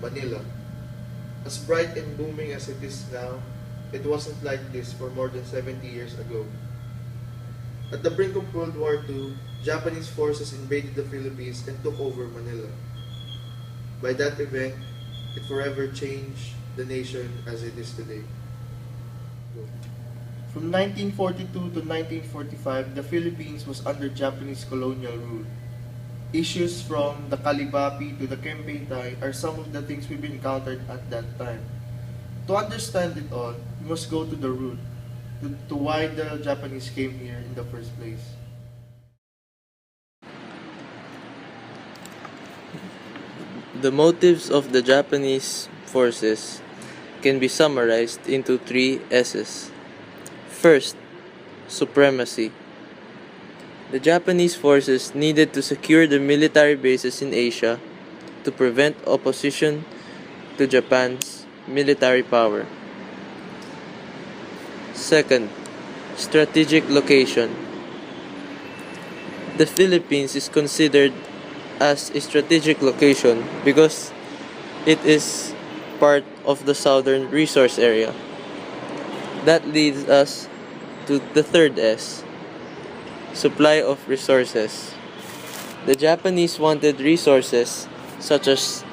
Manila. As bright and booming as it is now, it wasn't like this for more than 70 years ago. At the brink of World War II, Japanese forces invaded the Philippines and took over Manila. By that event, it forever changed the nation as it is today. From 1942 to 1945, the Philippines was under Japanese colonial rule. Issues from the Kalibapi to the Kempeitai are some of the things we've encountered at that time. To understand it all, we must go to the root, to why the Japanese came here in the first place. The motives of the Japanese forces can be summarized into three S's. First, supremacy. The Japanese forces needed to secure the military bases in Asia to prevent opposition to Japan's military power. Second, strategic location. The Philippines is considered as a strategic location because it is part of the southern resource area. That leads us to the third S, supply of resources. The Japanese wanted resources such as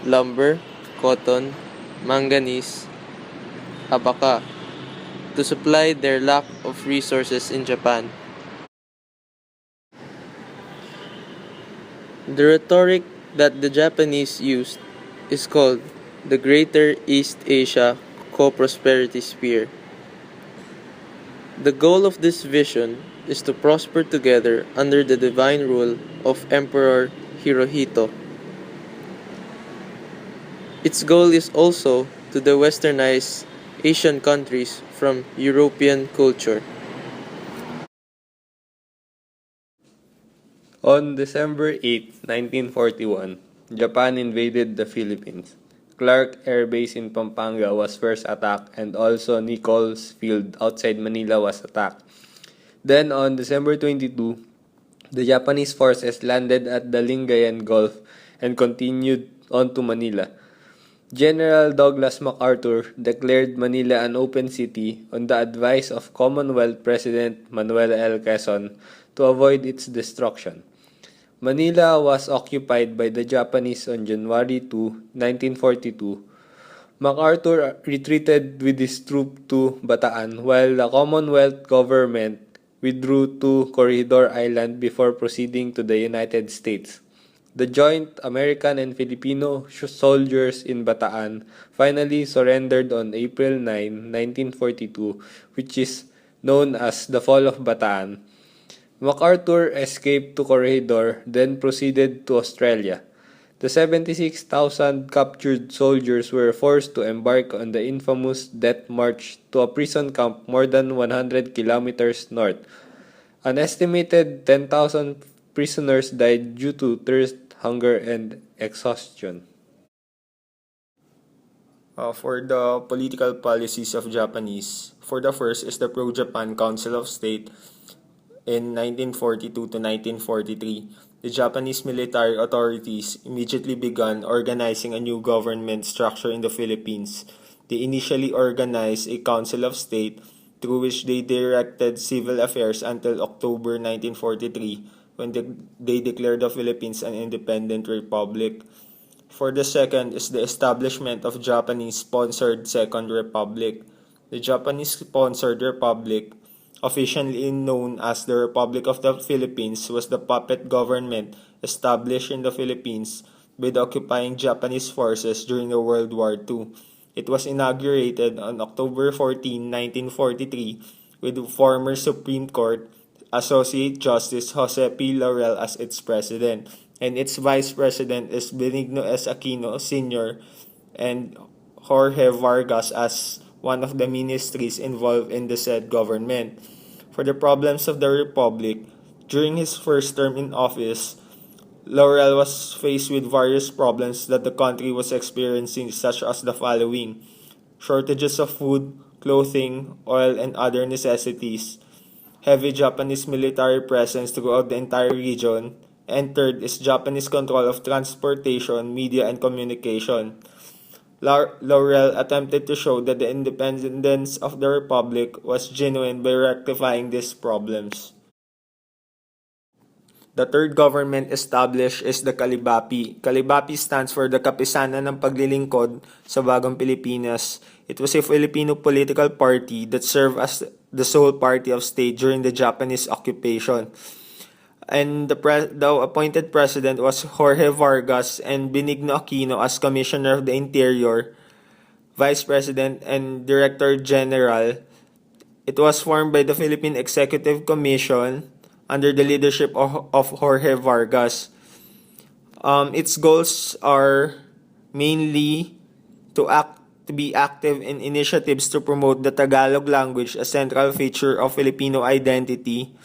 lumber, cotton, manganese, abaca to supply their lack of resources in Japan. The rhetoric that the Japanese used is called the Greater East Asia Co-Prosperity Sphere. The goal of this vision is to prosper together under the divine rule of Emperor Hirohito. Its goal is also to westernize Asian countries from European culture. On December 8, 1941, Japan invaded the Philippines. Clark Air Base in Pampanga was first attacked, and also Nichols Field outside Manila was attacked. Then on December 22, the Japanese forces landed at the Lingayen Gulf and continued on to Manila. General Douglas MacArthur declared Manila an open city on the advice of Commonwealth President Manuel L. Quezon to avoid its destruction. Manila was occupied by the Japanese on January 2, 1942. MacArthur retreated with his troops to Bataan while the Commonwealth government withdrew to Corregidor Island before proceeding to the United States. The joint American and Filipino soldiers in Bataan finally surrendered on April 9, 1942, which is known as the Fall of Bataan. MacArthur escaped to Corregidor, then proceeded to Australia. The 76,000 captured soldiers were forced to embark on the infamous Death March to a prison camp more than 100 kilometers north. An estimated 10,000 prisoners died due to thirst, hunger, and exhaustion. For the political policies of Japanese, for the first is the Pro-Japan Council of State in 1942 to 1943. The Japanese military authorities immediately began organizing a new government structure in the Philippines. They initially organized a Council of State through which they directed civil affairs until October 1943 when they declared the Philippines an independent republic. For the second is the establishment of Japanese-sponsored Second Republic. The Japanese-sponsored republic, officially known as the Republic of the Philippines, was the puppet government established in the Philippines by the occupying Japanese forces during the World War II. It was inaugurated on October 14, 1943, with former Supreme Court Associate Justice Jose P. Laurel as its president, and its vice president is Benigno S. Aquino Sr. and Jorge Vargas as one of the ministries involved in the said government. For the problems of the Republic, during his first term in office, Laurel was faced with various problems that the country was experiencing, such as the following: shortages of food, clothing, oil, and other necessities, heavy Japanese military presence throughout the entire region, and third is Japanese control of transportation, media, and communication. Laurel attempted to show that the independence of the Republic was genuine by rectifying these problems. The third government established is the Kalibapi. Kalibapi stands for the Kapisanan ng Paglilingkod sa Bagong Pilipinas. It was a Filipino political party that served as the sole party of state during the Japanese occupation. And the appointed president was Jorge Vargas and Benigno Aquino as Commissioner of the Interior, Vice President, and Director General. It was formed by the Philippine Executive Commission under the leadership of Jorge Vargas. Its goals are mainly to be active in initiatives to promote the Tagalog language, a central feature of Filipino identity.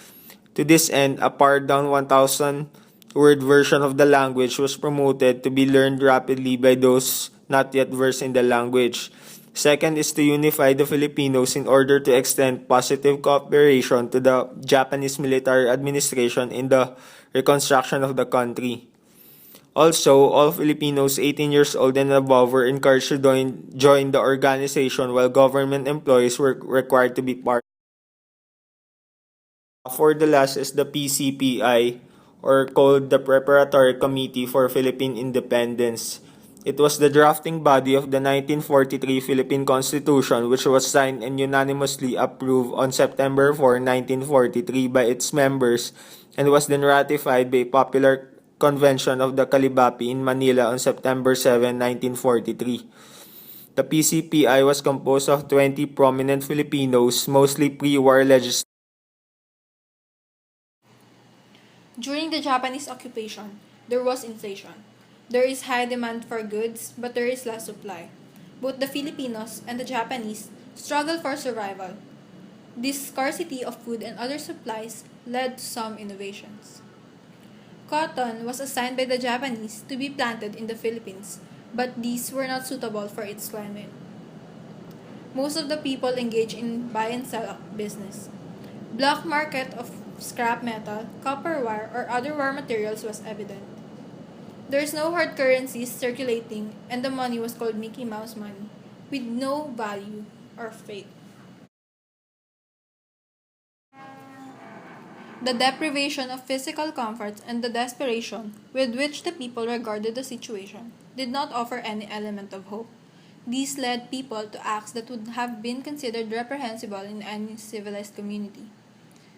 To this end, a pared down 1,000-word version of the language was promoted to be learned rapidly by those not yet versed in the language. Second is to unify the Filipinos in order to extend positive cooperation to the Japanese military administration in the reconstruction of the country. Also, all Filipinos 18 years old and above were encouraged to join the organization, while government employees were required to be part. For the last is the PCPI, or called the Preparatory Committee for Philippine Independence. It was the drafting body of the 1943 Philippine Constitution, which was signed and unanimously approved on September 4, 1943 by its members, and was then ratified by a popular convention of the Kalibapi in Manila on September 7, 1943. The PCPI was composed of 20 prominent Filipinos, mostly pre-war legislators. During the Japanese occupation, there was inflation. There is high demand for goods, but there is less supply. Both the Filipinos and the Japanese struggle for survival. This scarcity of food and other supplies led to some innovations. Cotton was assigned by the Japanese to be planted in the Philippines, but these were not suitable for its climate. Most of the people engaged in buy and sell business. Black market of scrap metal, copper wire, or other raw materials was evident. There is no hard currencies circulating, and the money was called Mickey Mouse money, with no value or faith. The deprivation of physical comforts and the desperation with which the people regarded the situation did not offer any element of hope. These led people to acts that would have been considered reprehensible in any civilized community.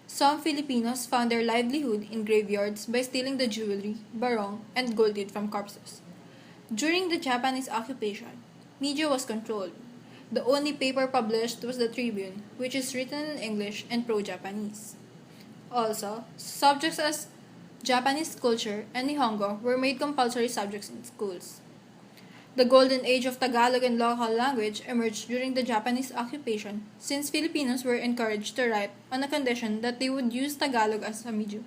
Some Filipinos found their livelihood in graveyards by stealing the jewelry, barong, and gold leaf from corpses. During the Japanese occupation, media was controlled. The only paper published was the Tribune, which is written in English and pro-Japanese. Also, subjects as Japanese culture and Nihongo were made compulsory subjects in schools. The golden age of Tagalog and local language emerged during the Japanese occupation, since Filipinos were encouraged to write on a condition that they would use Tagalog as a medium.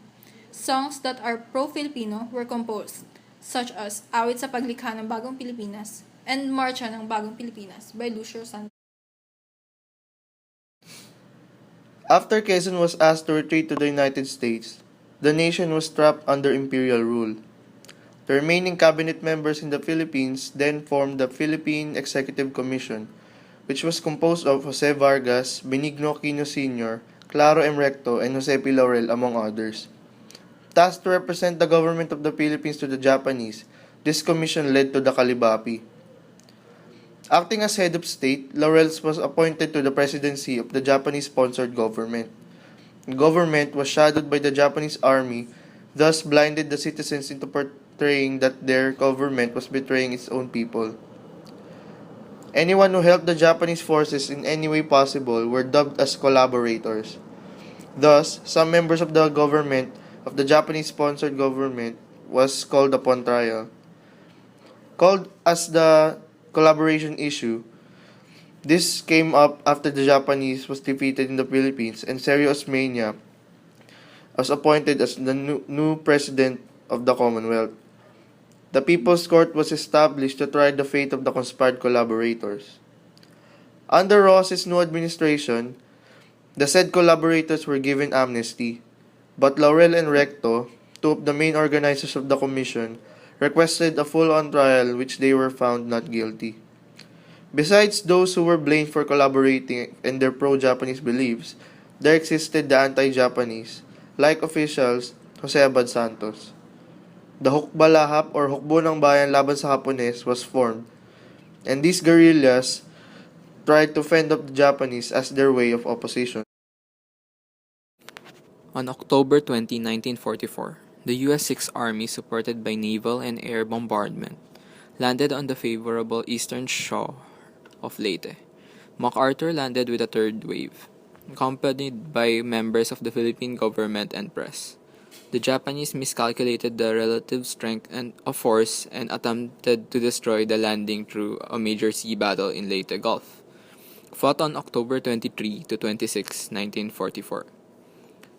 Songs that are pro-Filipino were composed, such as Awit sa Paglikha ng Bagong Pilipinas and Marcha ng Bagong Pilipinas by Lucio Santos. After Quezon was asked to retreat to the United States, the nation was trapped under imperial rule. The remaining cabinet members in the Philippines then formed the Philippine Executive Commission, which was composed of Jose Vargas, Benigno Aquino Sr., Claro M. Recto, and Jose P. Laurel, among others. Tasked to represent the government of the Philippines to the Japanese, this commission led to the Kalibapi. Acting as head of state, Laurel was appointed to the presidency of the Japanese-sponsored government. The government was shadowed by the Japanese army, thus blinded the citizens into portraying that their government was betraying its own people. Anyone who helped the Japanese forces in any way possible were dubbed as collaborators. Thus, some members of the government, of the Japanese-sponsored government, was called upon trial. Called as the collaboration issue, this came up after the Japanese was defeated in the Philippines and Sergio Osmeña was appointed as the new president of the Commonwealth. The People's Court was established to try the fate of the conspired collaborators. Under Ross's new administration, the said collaborators were given amnesty, but Laurel and Recto, two of the main organizers of the commission, requested a full-on trial which they were found not guilty. Besides those who were blamed for collaborating in their pro-Japanese beliefs, there existed the anti-Japanese, like officials Jose Abad Santos. The Hukbalahap or Hukbo ng Bayan laban sa Hapones was formed, and these guerrillas tried to fend off the Japanese as their way of opposition. On October 20, 1944, the U.S. Sixth Army, supported by naval and air bombardment, landed on the favorable eastern shore of Leyte. MacArthur landed with a third wave, accompanied by members of the Philippine government and press. The Japanese miscalculated the relative strength of force and attempted to destroy the landing through a major sea battle in Leyte Gulf, fought on October 23 to 26, 1944.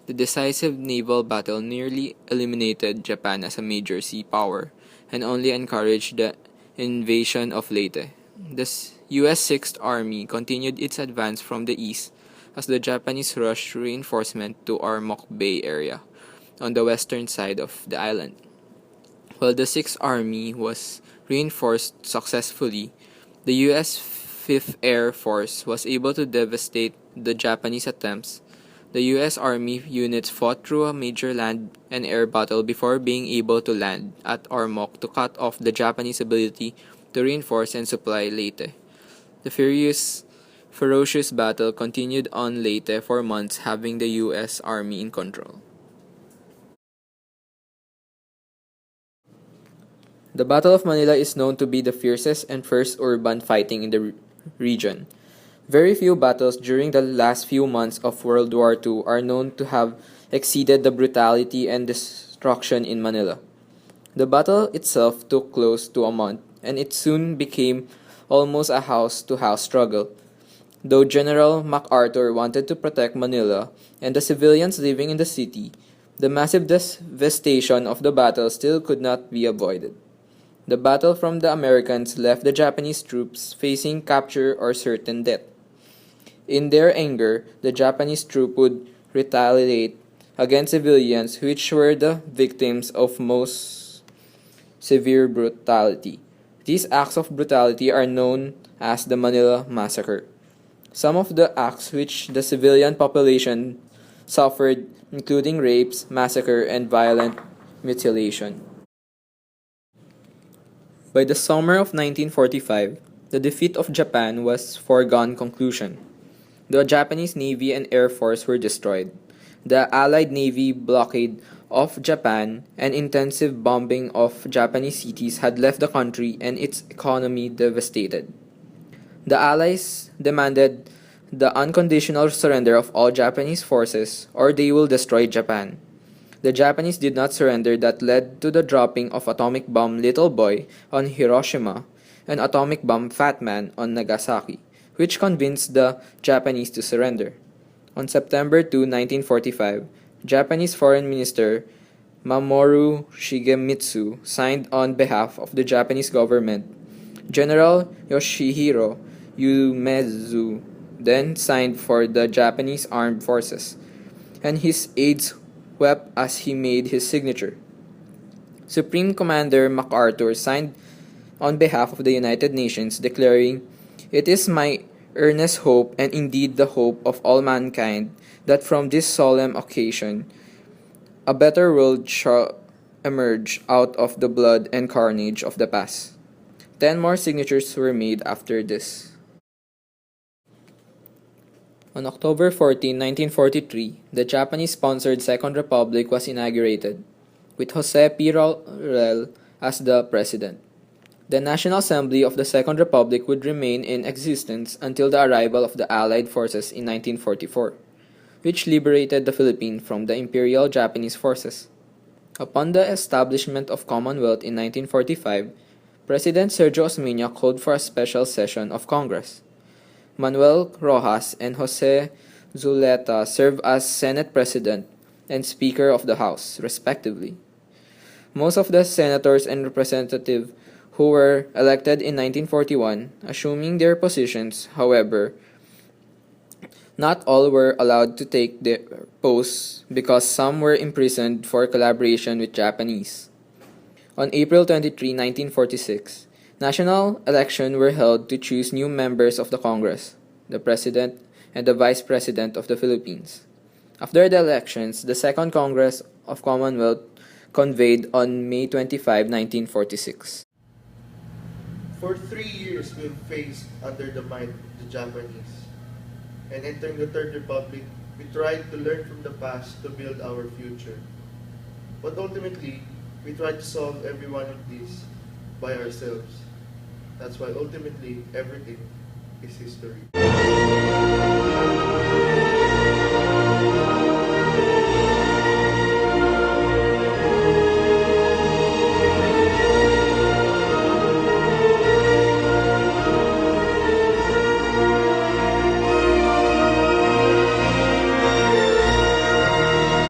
The decisive naval battle nearly eliminated Japan as a major sea power and only encouraged the invasion of Leyte. The U.S. Sixth Army continued its advance from the east as the Japanese rushed reinforcement to Ormoc Bay area on the western side of the island. While the Sixth Army was reinforced successfully, the U.S. Fifth Air Force was able to devastate the Japanese attempts. The U.S. Army units fought through a major land and air battle before being able to land at Ormoc to cut off the Japanese ability to reinforce and supply Leyte. The ferocious battle continued on Leyte for months, having the U.S. Army in control. The Battle of Manila is known to be the fiercest and first urban fighting in the region. Very few battles during the last few months of World War II are known to have exceeded the brutality and destruction in Manila. The battle itself took close to a month, and it soon became almost a house-to-house struggle. Though General MacArthur wanted to protect Manila and the civilians living in the city, the massive devastation of the battle still could not be avoided. The battle from the Americans left the Japanese troops facing capture or certain death. In their anger, the Japanese troops would retaliate against civilians, which were the victims of most severe brutality. These acts of brutality are known as the Manila Massacre. Some of the acts which the civilian population suffered, including rapes, massacre, and violent mutilation. By the summer of 1945, the defeat of Japan was foregone conclusion. The Japanese Navy and Air Force were destroyed. The Allied Navy blockade of Japan and intensive bombing of Japanese cities had left the country and its economy devastated. The Allies demanded the unconditional surrender of all Japanese forces or they will destroy Japan. The Japanese did not surrender. That led to the dropping of atomic bomb Little Boy on Hiroshima and atomic bomb Fat Man on Nagasaki, which convinced the Japanese to surrender. On September 2, 1945, Japanese Foreign Minister Mamoru Shigemitsu signed on behalf of the Japanese government. General Yoshihiro Umezu then signed for the Japanese armed forces, and his aides wept as he made his signature. Supreme Commander MacArthur signed on behalf of the United Nations, declaring, "It is my earnest hope, and indeed the hope of all mankind, that from this solemn occasion a better world shall emerge out of the blood and carnage of the past." 10 more signatures were made after this. On October 14, 1943, the Japanese-sponsored Second Republic was inaugurated, with Jose P. Laurel as the president. The National Assembly of the Second Republic would remain in existence until the arrival of the Allied forces in 1944, which liberated the Philippines from the Imperial Japanese forces. Upon the establishment of Commonwealth in 1945, President Sergio Osmeña called for a special session of Congress. Manuel Rojas and Jose Zuleta served as Senate President and Speaker of the House, respectively. Most of the senators and representatives who were elected in 1941, assuming their positions, however, Not all were allowed to take their posts because some were imprisoned for collaboration with Japanese. On April 23, 1946, national elections were held to choose new members of the Congress, the President, and the Vice President of the Philippines. After the elections, the Second Congress of Commonwealth convened on May 25, 1946. For 3 years, we've faced under the might the Japanese. And entering the Third Republic, we tried to learn from the past to build our future. But ultimately, we tried to solve every one of these by ourselves. That's why ultimately everything is history.